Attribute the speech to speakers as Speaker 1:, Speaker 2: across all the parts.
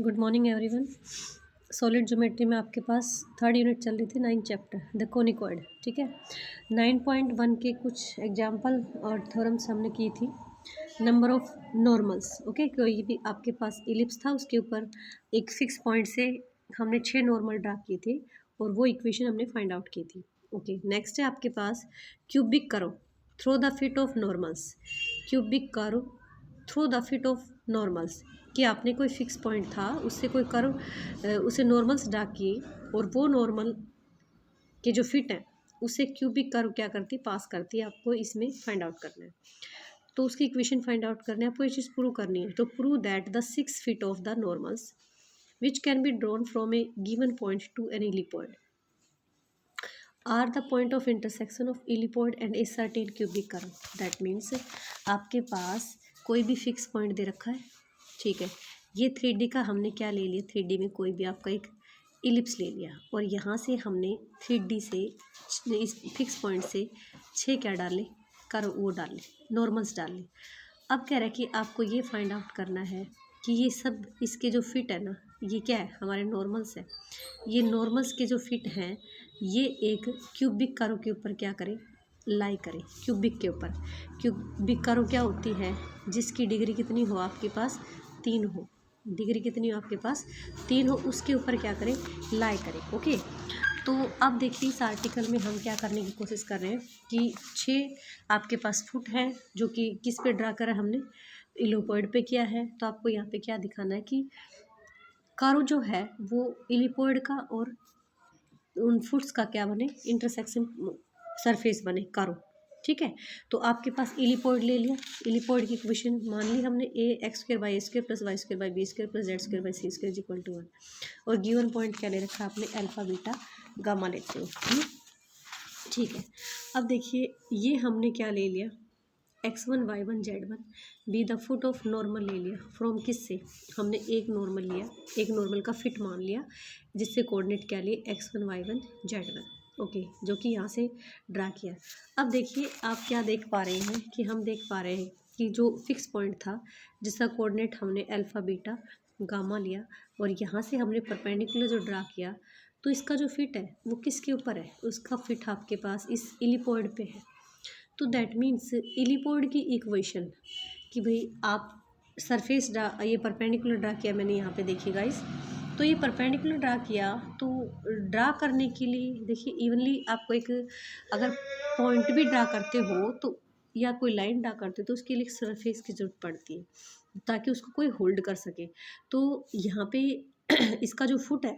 Speaker 1: Good morning everyone. Solid geometry में आपके पास third unit चल रही थी, 9 चैप्टर द कोनिकॉइड। ठीक है, 9.1 के कुछ एग्जाम्पल और थ्योरम्स हमने की थी। नंबर ऑफ नॉर्मल्स, ओके, कोई भी आपके पास इलिप्स था उसके ऊपर एक फिक्स पॉइंट से हमने 6 नॉर्मल ड्रा किए थे और वो इक्वेशन हमने फाइंड आउट की थी। ओके, नेक्स्ट है आपके पास क्यूबिक करो through the feet of normals. Cubic करो through the feet of normals, कि आपने कोई फिक्स पॉइंट था उससे कोई कर्व उसे नॉर्मल्स ड्रा किए और वो नॉर्मल के जो फिट है उसे क्यूबिक कर्व क्या करती पास करती है। आपको इसमें फाइंड आउट करना है, तो उसकी इक्वेशन फाइंड आउट करना है, आपको ये चीज़ प्रूव करनी है। तो prove that the 6 feet of the normals which can be drawn from a given point to an ellipsoid are the point of intersection of ellipsoid and a certain cubic curve. That means आपके पास कोई भी fix point दे रखा है, ठीक है। ये 3D का हमने क्या ले लिया, 3D में कोई भी आपका एक इलिप्स ले लिया और यहाँ से हमने 3D से इस फिक्स पॉइंट से 6 क्या डाले, कर्व वो डाले, नॉर्मल्स डाले। अब कह रहा है कि आपको ये फाइंड आउट करना है कि ये सब इसके जो फिट है ना, ये क्या है, हमारे नॉर्मल्स है। ये नॉर्मल्स के जो फिट हैं ये एक क्यूबिक कर्व के ऊपर क्या करें, लाई करें, क्यूबिक के ऊपर। क्यूबिक कर्व क्या होती है, जिसकी डिग्री कितनी हो आपके पास, 3 हो, डिग्री कितनी हो आपके पास, 3 हो, उसके ऊपर क्या करें, लाई करें। ओके, तो अब देखिए इस आर्टिकल में हम क्या करने की कोशिश कर रहे हैं कि 6 आपके पास फुट है जो कि किस पे ड्रा करा हमने, इलिपॉइड पे किया है। तो आपको यहाँ पे क्या दिखाना है कि कर्व जो है वो इलिपॉइड का और उन फुट्स का क्या बने, इंटरसेक्शन सरफेस बने कर्व। ठीक है, तो आपके पास इलिपॉइड ले लिया, इलिपॉइड की इक्वेशन मान ली हमने a x square by a square plus y square by b square plus z square by c square is equal to 1 और गिवन पॉइंट क्या ले रखा आपने, अल्फा बीटा गामा लेते हो। ठीक है, अब देखिए ये हमने क्या ले लिया, x1 y1 z1 be the foot of normal ले लिया फ्रॉम किस से, हमने एक नॉर्मल लिया, एक नॉर्मल का फिट मान लिया जिससे कोऑर्डिनेट क्या लिए x1 y1 z1। ओके, जो कि यहाँ से ड्रा किया। अब देखिए आप क्या देख पा रहे हैं कि हम देख पा रहे हैं कि जो फिक्स पॉइंट था जिसका कोऑर्डिनेट हमने अल्फा बीटा गामा लिया और यहाँ से हमने परपेंडिकुलर जो ड्रा किया, तो इसका जो फिट है वो किसके ऊपर है, उसका फिट आपके पास इस इलिपॉइड पे है। तो दैट मीन्स इलिपॉइड की इक्वेशन कि भाई आप सरफेस ड्रा, ये परपेंडिकुलर ड्रा किया मैंने यहाँ पे, देखिए गाइस, तो ये परपेंडिकुलर ड्रा किया तो ड्रा करने के लिए देखिए इवनली आपको एक अगर पॉइंट भी ड्रा करते हो तो या कोई लाइन ड्रा करते हो तो उसके लिए एक सरफेस की ज़रूरत पड़ती है ताकि उसको कोई होल्ड कर सके। तो यहाँ पे इसका जो फुट है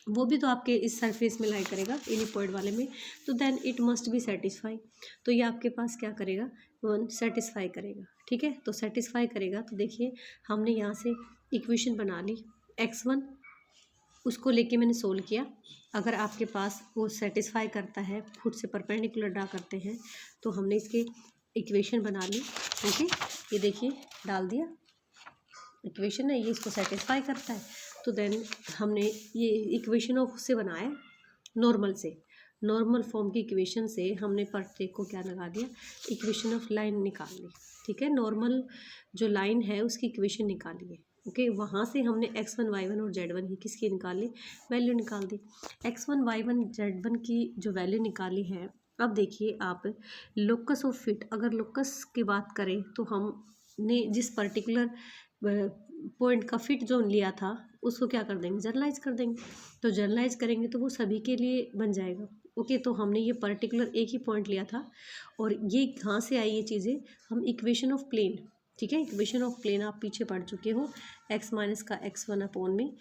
Speaker 1: वो भी तो आपके इस सरफेस में लाई करेगा इलिपॉइड वाले में, तो then it must be satisfy. तो ये आपके पास क्या करेगा, वन सेटिस्फाई करेगा। ठीक है, तो सेटिस्फाई करेगा तो देखिए हमने यहाँ से इक्वेशन बना ली, x1 उसको लेके मैंने सोल्व किया। अगर आपके पास वो सेटिस्फाई करता है, खुद से परपेंडिकुलर ड्रा करते हैं, तो हमने इसके इक्वेशन बना ली। ओके, ये देखिए डाल दिया इक्वेशन है, ये इसको सेटिस्फाई करता है, तो देन हमने ये इक्वेशन ऑफ उससे बनाया नॉर्मल से, नॉर्मल फॉर्म की इक्वेशन से हमने प्रत्येक को क्या लगा दिया, इक्वेशन ऑफ लाइन निकाल ली। ठीक है, नॉर्मल जो लाइन है उसकी इक्वेशन निकाली है। ओके, वहाँ से हमने x1 y1 और z1 की किसकी निकाली, वैल्यू निकाल दी। x1 y1 z1 की जो वैल्यू निकाली है, अब देखिए आप लोकस ऑफ फिट, अगर लोकस की बात करें तो हमने जिस पर्टिकुलर पॉइंट का फिट जो लिया था उसको क्या कर देंगे, जर्नलाइज कर देंगे। तो जर्नलाइज करेंगे तो वो सभी के लिए बन जाएगा। ओके, तो हमने ये पर्टिकुलर एक ही पॉइंट लिया था और ये कहाँ से आई ये चीज़ें, हम इक्वेशन ऑफ प्लेन, ठीक है, इक्वेशन ऑफ प्लेन आप पीछे पढ़ चुके हो, x माइनस का x1 अपॉन में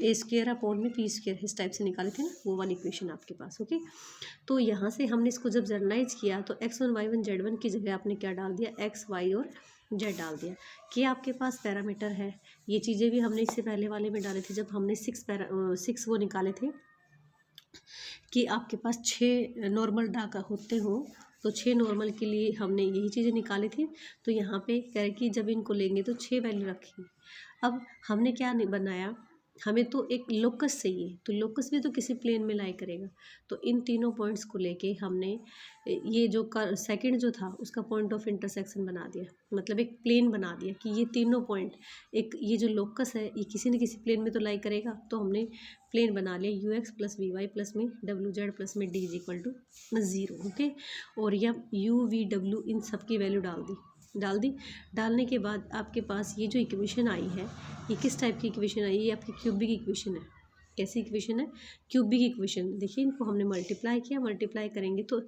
Speaker 1: ए स्क्वेयर अपॉन में पी स्क्वेयर, इस टाइप से निकाले थे ना, वो वाली इक्वेशन आपके पास। ओके, तो यहाँ से हमने इसको जब जर्नलाइज किया तो x1 y1 z1 की जगह आपने क्या डाल दिया, x y और z डाल दिया कि आपके पास पैरामीटर है। ये चीज़ें भी हमने इससे पहले वाले में डाली थी जब हमने 6 वो निकाले थे कि आपके पास 6 नॉर्मल ड्रा होते हो, तो 6 नॉर्मल के लिए हमने यही चीज़ें निकाली थी। तो यहाँ पे कह रहे कि जब इनको लेंगे तो 6 वैल्यू रखेंगे। अब हमने क्या नहीं बनाया, हमें तो एक लोकस चाहिए, तो लोकस भी तो किसी प्लेन में लाई करेगा। तो इन तीनों पॉइंट्स को लेके हमने ये जो सेकंड जो था उसका पॉइंट ऑफ इंटरसेक्शन बना दिया। मतलब एक प्लेन बना दिया कि ये तीनों पॉइंट, एक ये जो लोकस है ये किसी न किसी प्लेन में तो लाई करेगा, तो हमने प्लेन बना लिया U X plus V Y plus में डब्ल्यू जेड प्लस में D is equal to 0। Okay, और यह यू वी डब्ल्यू इन सब की वैल्यू डाल दी। डालने के बाद आपके पास ये जो इक्वेशन आई है, ये किस टाइप की इक्वेशन आई है, ये आपकी क्यूबिक इक्वेशन है। कैसी इक्वेशन है? Cubic equation. देखिए इनको हमने मल्टीप्लाई किया, मल्टीप्लाई करेंगे तो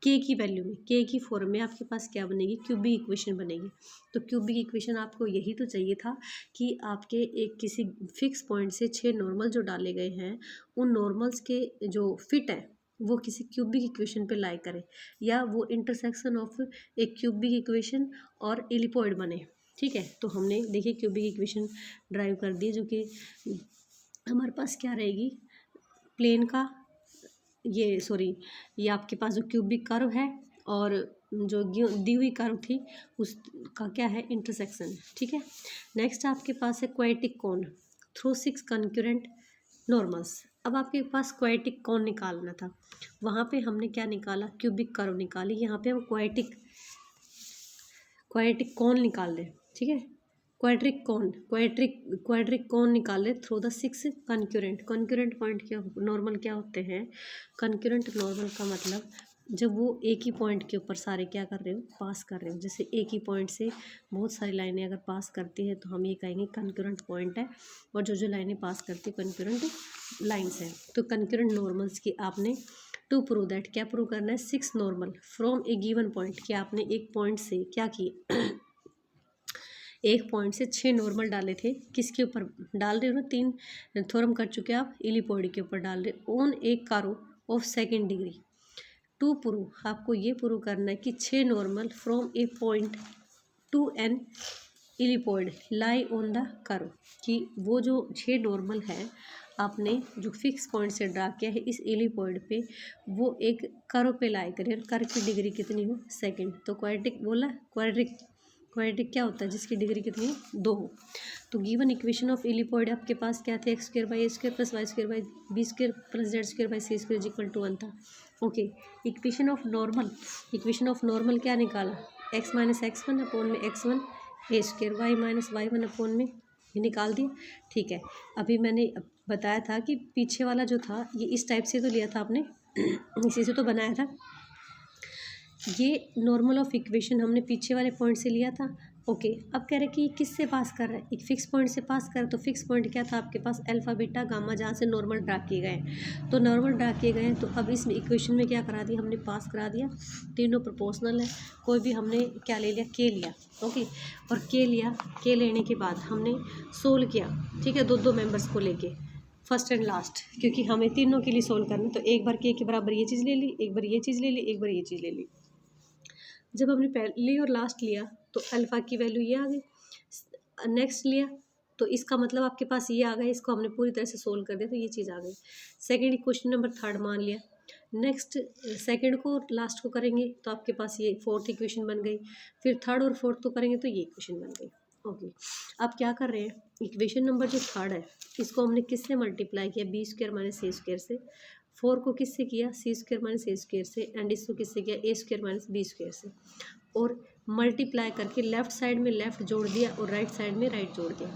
Speaker 1: के की वैल्यू में, के की फॉर्म में आपके पास क्या बनेगी? क्यूबिक इक्वेशन बनेगी। तो क्यूबिक इक्वेशन आपको यही तो चाहिए था कि आपके एक किसी फिक्स पॉइंट से 6 नॉर्मल जो डाले गए हैं, उन नॉर्मल्स के जो फिट है वो किसी क्यूबिक इक्वेशन पे लाई करे, या वो इंटरसेक्शन ऑफ एक क्यूबिक इक्वेशन और एलिपॉइड बने। ठीक है, तो हमने देखिए क्यूबिक इक्वेशन ड्राइव कर दी, जो कि हमारे पास क्या रहेगी? प्लेन का ये आपके पास जो क्यूबिक कर्व है और जो दी हुई कर्व थी उसका क्या है? इंटरसेक्शन। ठीक है, नेक्स्ट आपके पास है क्वाड्रेटिक कोन थ्रू 6 कंकरेंट नॉर्मल्स। अब आपके पास क्वाड्रेटिक कोन निकालना था, वहाँ पे हमने क्या निकाला? क्यूबिक कर्व निकाली। यहाँ पे हम क्वाड्रेटिक कोन निकाल रहे हैं। ठीक है, क्वाड्रिक कोन निकाल रहे थ्रू द 6 कंक्यूरेंट पॉइंट। क्या नॉर्मल क्या होते हैं? कंक्यूरेंट नॉर्मल का मतलब जब वो एक ही पॉइंट के ऊपर सारे क्या कर रहे हो? पास कर रहे हो। जैसे एक ही पॉइंट से बहुत सारी लाइनें अगर पास करती है तो हम ये कहेंगे कंक्यूरेंट पॉइंट है, और जो लाइनें पास करती है कंक्यूरेंट लाइन्स हैं। तो कंक्यूरेंट नॉर्मल्स की आपने टू प्रूव दैट, क्या प्रूव करना है? 6 normal from a given point, कि आपने एक पॉइंट से क्या किए एक पॉइंट से 6 नॉर्मल डाले थे। किसके ऊपर डाल रहे हो ना? 3 थ्योरम कर चुके आप, इलिपॉइड के ऊपर डाल रहे ऑन एक कारो of second degree. To prove, आपको ये प्रूव करना है कि 6 normal from a point to an ellipsoid lie on the curve, कि वो जो 6 नॉर्मल है आपने जो फिक्स पॉइंट से ड्रा किया है इस इलिपॉइड पे, वो एक कर्व पे लाई करे, और कर्व की डिग्री कितनी हो? सेकंड। तो क्वाड्रेटिक बोला, क्वाड्रेटिक क्या होता है? जिसकी डिग्री कितनी है? 2 हो। तो गिवन इक्वेशन ऑफ इलिपॉइड आपके पास क्या थे? X square by a square plus y square by b square plus z square by c square equal to 1 था। ओके, इक्वेशन ऑफ नॉर्मल क्या निकाला? X minus x one upon में x one a square, y minus y one upon में, ये निकाल दिया। ठीक है, अभी मैंने बताया था कि पीछे वाला जो था ये इस टाइप से तो लिया था आपने इसी से तो बनाया था। ये नॉर्मल ऑफ इक्वेशन हमने पीछे वाले पॉइंट से लिया था। ओके, अब कह रहे कि किस से पास कर रहा है? एक फिक्स पॉइंट से पास कर, तो फिक्स पॉइंट क्या था आपके पास? अल्फा बीटा गामा, जहाँ से नॉर्मल ड्रा किए गए। तो नॉर्मल ड्रा किए गए, तो अब इस इक्वेशन में क्या करा दिया हमने? पास करा दिया। तीनों प्रोपोर्शनल है, कोई भी हमने क्या ले लिया? के लिया। ओके, और के लिया, के लेने के बाद हमने सोल्व किया। ठीक है, दो मेंबर्स को लेके फर्स्ट एंड लास्ट, क्योंकि हमें तीनों के लिए सोल्व करना। तो एक बार के बराबर ये चीज़ ले ली, एक बार ये चीज़ ले ली, एक बार ये चीज़ ले ली। जब हमने पहले और लास्ट लिया तो अल्फ़ा की वैल्यू ये आ गई। नेक्स्ट लिया तो इसका मतलब आपके पास ये आ गया, इसको हमने पूरी तरह से सोल्व कर दिया तो ये चीज़ आ गई। सेकंड क्वेश्चन नंबर 3 मान लिया। नेक्स्ट सेकंड को लास्ट को करेंगे तो आपके पास ये 4th इक्वेशन बन गई। फिर थर्ड और फोर्थ को करेंगे तो ये इक्वेशन बन गई। ओके, अब क्या कर रहे हैं? इक्वेशन नंबर जो 3 है इसको हमने किससे मल्टीप्लाई किया? बी स्क्वायर माइनस ए स्क्वायर से। 4 को किससे किया? सी स्क्वायर माइनस ए स्क्वायर से। एंड इसको किससे किया? ए स्क्वायर माइनस बी स्क्वायर से। और मल्टीप्लाई करके लेफ्ट साइड में लेफ्ट जोड़ दिया और राइट साइड में राइट जोड़ दिया।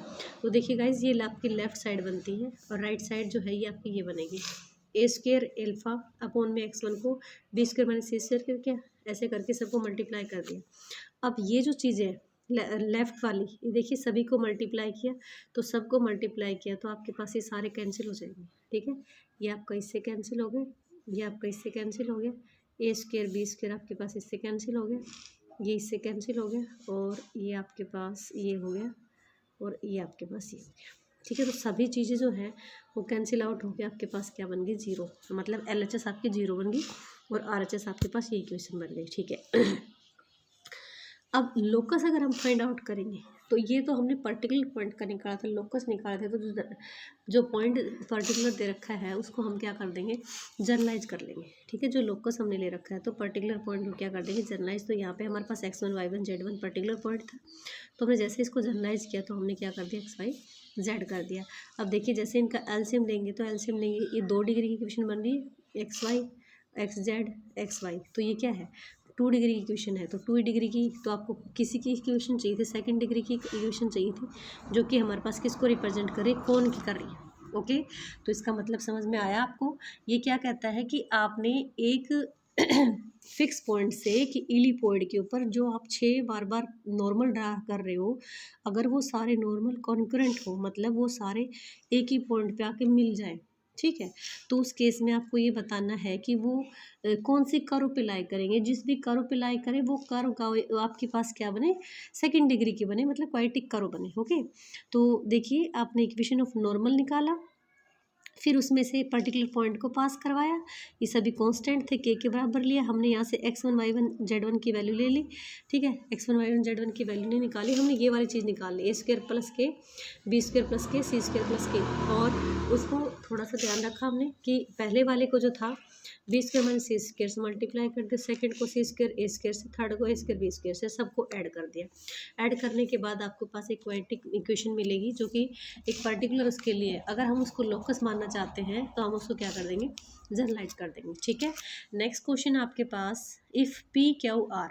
Speaker 1: तो देखिए गाइज, ये आपकी लेफ्ट साइड बनती है और राइट साइड जो है ये आपकी ये बनेगी ए स्क्वायर एल्फा अपॉन में एक्स वन को बी स्क्वायर माइनस सी स्क्वायर करके ऐसे करके सबको मल्टीप्लाई कर दिया। अब ये जो चीज़ें लेफ्ट वाली, ये देखिए सभी को मल्टीप्लाई किया, तो सबको मल्टीप्लाई किया तो आपके पास ये सारे कैंसिल हो जाएंगे। ठीक है, ये आपका इससे कैंसिल हो गया, ये आपका इससे कैंसिल हो गया, ए स्क्वायर बी स्क्वायर आपके पास इससे कैंसिल हो गया, ये इससे कैंसिल हो गया, और ये आपके पास ये हो गया, और ये आपके पास ये हो गया। ठीक है, तो सभी चीज़ें जो हैं वो कैंसिल आउट हो गया, आपके पास क्या बन गई? 0। मतलब LHS आपकी 0 बन गई और RHS आपके पास ये इक्वेशन बन गई। ठीक है, अब लोकस अगर हम फाइंड आउट करेंगे तो ये तो हमने पर्टिकुलर पॉइंट का निकाला था, लोकस निकाला था। तो जो पॉइंट पर्टिकुलर दे रखा है उसको हम क्या कर देंगे? जनरलाइज कर लेंगे। ठीक है, जो लोकस हमने ले रखा है तो पर्टिकुलर पॉइंट को क्या कर देंगे? जनरलाइज। तो यहाँ पे हमारे पास x1 y1 z1 particular point था, तो हमने जैसे इसको जनरलाइज किया तो हमने क्या कर दिया? x y z कर दिया। अब देखिए जैसे इनका एलसीएम लेंगे तो एलसीएम लेंगे, ये 2 डिग्री की इक्वेशन बन रही है, एक्स जेड एक्स वाई। तो ये क्या है? 2 डिग्री की इक्वेशन है तो 2 डिग्री की, तो आपको किसी की इक्वेशन चाहिए थी, सेकंड डिग्री की इक्वेशन चाहिए थी जो कि हमारे पास किसको रिप्रेजेंट करे, कोण की कर रही है। ओके, तो इसका मतलब समझ में आया आपको। ये क्या कहता है कि आपने एक फिक्स पॉइंट से कि इलिपॉइड के ऊपर जो आप 6 बार बार नॉर्मल ड्रा कर रहे हो, अगर वो सारे नॉर्मल कॉन्करेंट हो, मतलब वो सारे एक ही पॉइंट पे आके मिल जाए, ठीक है, तो उस केस में आपको ये बताना है कि वो कौन सी कर्व पे लाई करेंगे। जिस भी कर्व पे लाई करे वो कर्व का आपके पास क्या बने, सेकंड डिग्री के बने, मतलब क्वाड्रेटिक कर्व बने। ओके, तो देखिए आपने इक्वेशन ऑफ नॉर्मल निकाला, फिर उसमें से पर्टिकुलर पॉइंट को पास करवाया, ये सभी कांस्टेंट थे, के बराबर लिया हमने, यहाँ से x1 y1 z1 की वैल्यू ले ली, ठीक है, x1 y1 z1 की वैल्यू नहीं निकाली हमने, ये वाली चीज़ निकाल ली, a स्क्वायर प्लस के बी स्क्वायर प्लस के सी स्क्वायर प्लस के, और उसको थोड़ा सा ध्यान रखा हमने कि पहले वाले को जो था बी स्क्वायर माइनस सी स्क्वायर से मल्टीप्लाई कर दिया, सेकंड को सी स्क्वायर ए स्क्वायर से, थर्ड को ए स्क्वायर बी स्क्वायर से, सबको ऐड कर दिया। ऐड करने के बाद आपके पास एक क्वाड्रेटिक इक्वेशन मिलेगी जो कि एक पर्टिकुलर उसके लिए, अगर हम उसको लोकस मानना चाहते हैं तो हम उसको क्या कर देंगे, जनरलाइज कर देंगे। ठीक है, नेक्स्ट क्वेश्चन आपके पास, if P Q R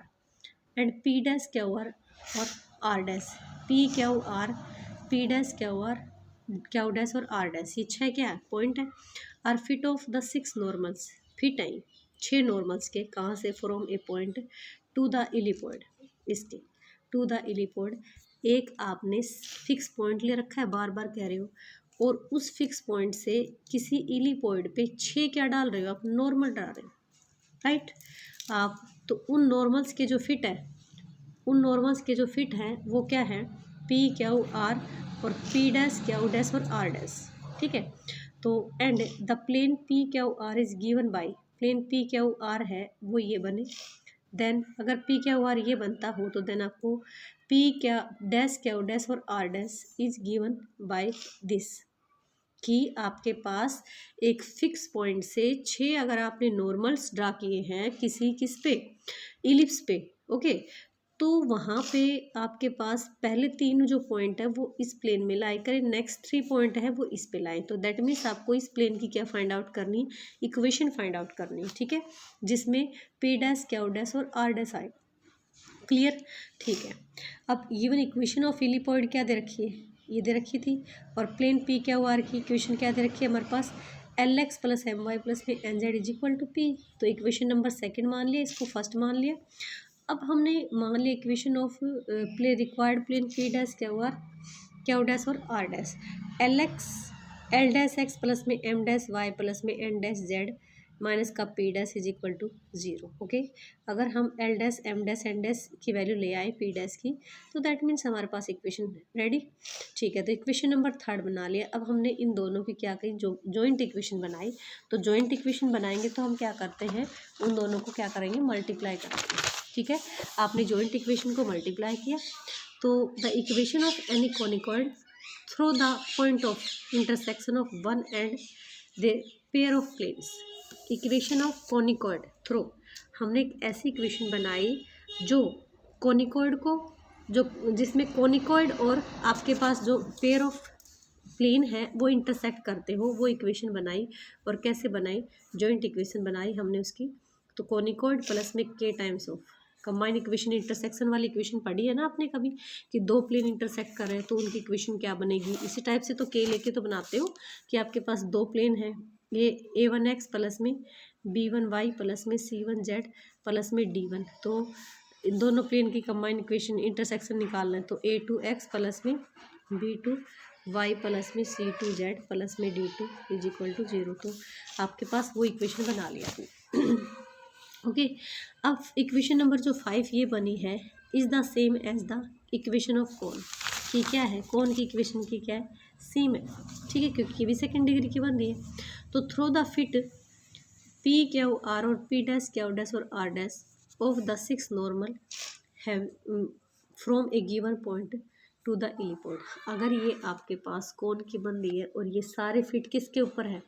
Speaker 1: and P dash Q R और R dash, P Q R, P dash Q dash और आर डैश, ये 6 क्या है पॉइंट है, are feet of the 6 normals, feet है 6 नॉर्मल्स के, कहाँ से, from a point to the ellipsoid, इसके टू द इलिपॉइड, एक आपने फिक्स पॉइंट ले रखा है, बार बार कह रहे हो, और उस फिक्स पॉइंट से किसी इलिपॉइड पे 6 क्या डाल रहे हो आप, नॉर्मल डाल रहे हो, राइट। आप तो उन नॉर्मल्स के जो फिट है, उन नॉर्मल्स के जो फिट हैं वो क्या है, पी क्यू आर और पी डैश क्यू डैश और आर डैश, ठीक है। तो and the plane P Q R is given by, plane P Q R है वो ये बने, देन अगर पी क्यू आर ये बनता हो तो देन आपको पी क्यू डैश और R dash is given by this, कि आपके पास एक फिक्स पॉइंट से 6 अगर आपने नॉर्मल्स ड्रा किए हैं किस पे, इलिप्स पे, ओके, तो वहाँ पे आपके पास पहले 3 जो पॉइंट है वो इस प्लेन में लाई करें, नेक्स्ट 3 पॉइंट है वो इस पे लाएं, तो दैट मीन्स आपको इस प्लेन की क्या फाइंड आउट करनी, इक्वेशन फाइंड आउट करनी, ठीक है, जिसमें पी डैश क्यू डैश और आर डैश आए। क्लियर, ठीक है। अब गिवन इक्वेशन ऑफ इलिपॉइड क्या दे रखी है, ये दे रखी थी, और प्लेन पी क्यू आर की इक्वेशन क्या दे रखी है हमारे पास, L x plus M y plus में N z is equal to P, तो इक्वेशन नंबर सेकंड मान लिया, इसको फर्स्ट मान लिया। अब हमने मान लिया equation of plane required plane P dash Q dash और R dash, L dash x plus में एम डैश वाई प्लस में एन डैश जेड माइनस का P dash is equal to 0। Okay, अगर हम L dash M dash N dash की value ले आए P dash की, तो दैट मीन्स हमारे पास इक्वेशन रेडी, ठीक है। तो इक्वेशन नंबर थर्ड बना लिया। अब हमने इन दोनों की क्या कही, जो जॉइंट इक्वेशन बनाई, तो जॉइंट इक्वेशन बनाएंगे तो हम क्या करते हैं, उन दोनों को क्या करेंगे, मल्टीप्लाई करेंगे, ठीक है। आपने जॉइंट इक्वेशन को मल्टीप्लाई किया, तो the equation of any conicoid through the point of intersection of one and the pair of planes, equation of conicoid through, हमने एक ऐसी इक्वेशन बनाई जो कॉनिकॉइड को, जो जिसमें कॉनिकॉइड और आपके पास जो पेयर ऑफ प्लेन है वो इंटरसेक्ट करते हो, वो इक्वेशन बनाई। और कैसे बनाई, जॉइंट इक्वेशन बनाई हमने उसकी, तो कॉनिकॉइड प्लस में के times of combine equation, intersection वाली इक्वेशन पढ़ी है ना आपने कभी, कि 2 प्लेन इंटरसेक्ट कर रहे हैं तो उनकी इक्वेशन क्या बनेगी, इसी टाइप से तो के लेके तो बनाते हो कि आपके पास 2 प्लेन है, ये a1x प्लस में b1y प्लस में c1z प्लस में d1, तो इन दोनों प्लेन की कंबाइन इक्वेशन इंटरसेक्शन निकालना है, तो a2x प्लस में b2y प्लस में c2z प्लस में d2 इज इक्वल टू 0, तो आपके पास वो इक्वेशन बना लिया। ओके, अब इक्वेशन नंबर जो 5 ये बनी है, is the same as the equation of cone, की क्या है, कोन की इक्वेशन की क्या है, सेम है, ठीक है, क्योंकि ये भी सेकंड डिग्री की बन रही है। तो through the feet P Q R और पी डैश क्यू डैश और R dash of the 6 normal have from a given point to the ellipsoid, अगर ये आपके पास कोन की बन रही है और ये सारे फिट किसके ऊपर है,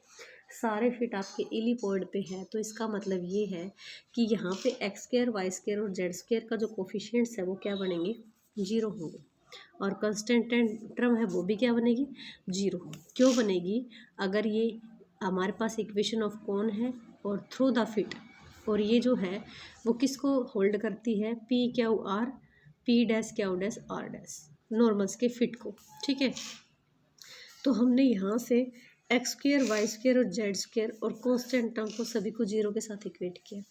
Speaker 1: सारे फिट आपके इलिपॉइड पे है, तो इसका मतलब ये है कि यहाँ पे एक्स स्क्वायर वाई स्क्वायर और जेड स्क्वायर का जो कोफिशिएंट्स है वो क्या बनेंगे, 0 होंगे, और कंस्टेंट टर्म है वो भी क्या बनेगी, 0। क्यों बनेगी, अगर ये हमारे पास इक्वेशन ऑफ कोन है और थ्रू द फिट और ये जो है वो किसको होल्ड करती है, P Q R, P dash Q dash R dash, normals के फिट को, ठीक है। तो हमने यहाँ से एक्स स्क्र, वाई स्क्र और जेड स्क्र और कॉन्स्टेंट टर्म को सभी को जीरो के साथ इक्वेट किया।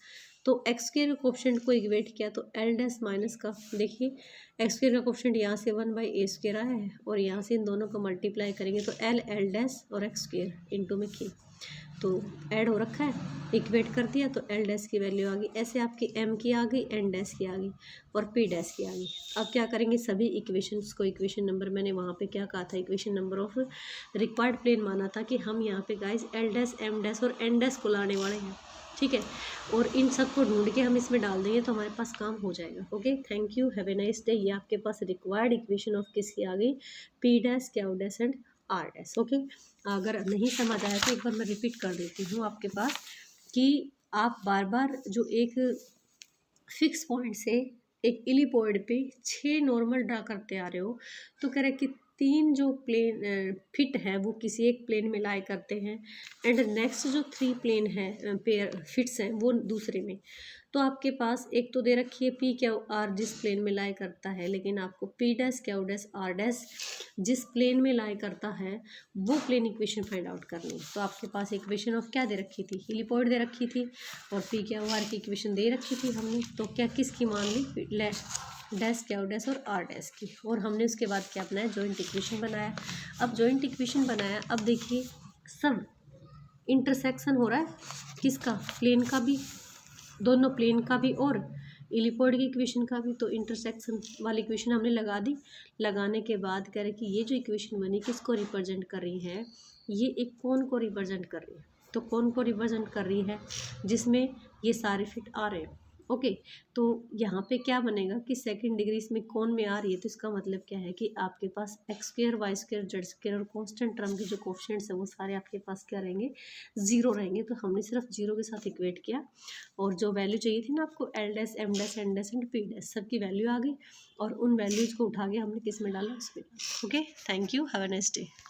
Speaker 1: तो एक्स स्क्र का कोफिशिएंट को इक्वेट किया तो एल डैश माइनस का, देखिए एक्स स्क्र का कोफिशिएंट यहाँ से 1/a² आया है और यहाँ से इन दोनों को मल्टीप्लाई करेंगे तो एल डैश और एक्स स्क्र इंटू में की, तो ऐड हो रखा है, इक्वेट कर दिया तो एल डैश की वैल्यू आ गई। ऐसे आपकी एम की आ गई, एन डैश की आ गई और पी डैश की आ गई। अब क्या करेंगे, सभी इक्वेशंस को, इक्वेशन नंबर मैंने वहाँ पे क्या कहा था, equation number of required plane माना था कि हम यहाँ पे guys L dash, M dash और एन डैश को लाने वाले हैं, ठीक है। और इन सब को ढूंढ के हम इसमें डाल देंगे तो हमारे पास काम हो जाएगा। Okay, thank you, have a nice day. ये आपके पास रिक्वायर्ड इक्वेशन ऑफ किसकी आ गई, P dash, Q dash and R dash. Okay, अगर नहीं समझ आया तो एक बार मैं रिपीट कर देती हूँ आपके पास कि आप बार बार जो एक फिक्स पॉइंट से एक इलिपॉइड पे 6 नॉर्मल ड्रा करते आ रहे हो, तो कह रहे कि 3 जो प्लेन फिट है वो किसी एक प्लेन में लाई करते हैं एंड नेक्स्ट जो 3 प्लेन है पेयर फिट्स हैं वो दूसरे में। तो आपके पास एक तो दे रखी है पी क्यू आर जिस प्लेन में लाई करता है, लेकिन आपको P dash, Q dash, R dash जिस प्लेन में लाई करता है वो प्लेन इक्वेशन फाइंड आउट करनी है। तो आपके पास इक्वेशन ऑफ क्या दे रखी थी, इलिपॉइड दे रखी थी और पी क्यू आर की इक्वेशन दे रखी थी हमने। तो क्या किसकी मान ली, डैश, क्यू डैश और आर डैश की, और हमने उसके बाद क्या बनाया, जॉइंट इक्वेशन बनाया। अब जॉइंट इक्वेशन बनाया, अब देखिए सब इंटरसेक्शन हो रहा है किसका, प्लेन का भी, दोनों प्लेन का भी और इलिपॉइड की इक्वेशन का भी। तो इंटरसेक्शन वाली इक्वेशन हमने लगा दी। लगाने के बाद कह रहे कि ये जो इक्वेशन बनी किसको रिप्रेजेंट कर रही है, ये एक कोन को रिप्रेजेंट कर रही है। तो कोन को रिप्रेजेंट कर रही है जिसमें ये सारे फिट आ रहे हैं। ओके, तो यहाँ पे क्या बनेगा कि सेकंड डिग्री इसमें कोन में आ रही है, तो इसका मतलब क्या है कि आपके पास x square, Y square, z square और कांस्टेंट टर्म के जो कोफिशिएंट्स है वो सारे आपके पास क्या रहेंगे, जीरो रहेंगे। तो हमने सिर्फ जीरो के साथ इक्वेट किया और जो वैल्यू चाहिए थी ना आपको, L dash, M dash, N dash and P dash, सबकी वैल्यू आ गई और उन वैल्यूज़ को उठा के हमने किस में डाला, उसमें। Okay, thank you, have a nice day.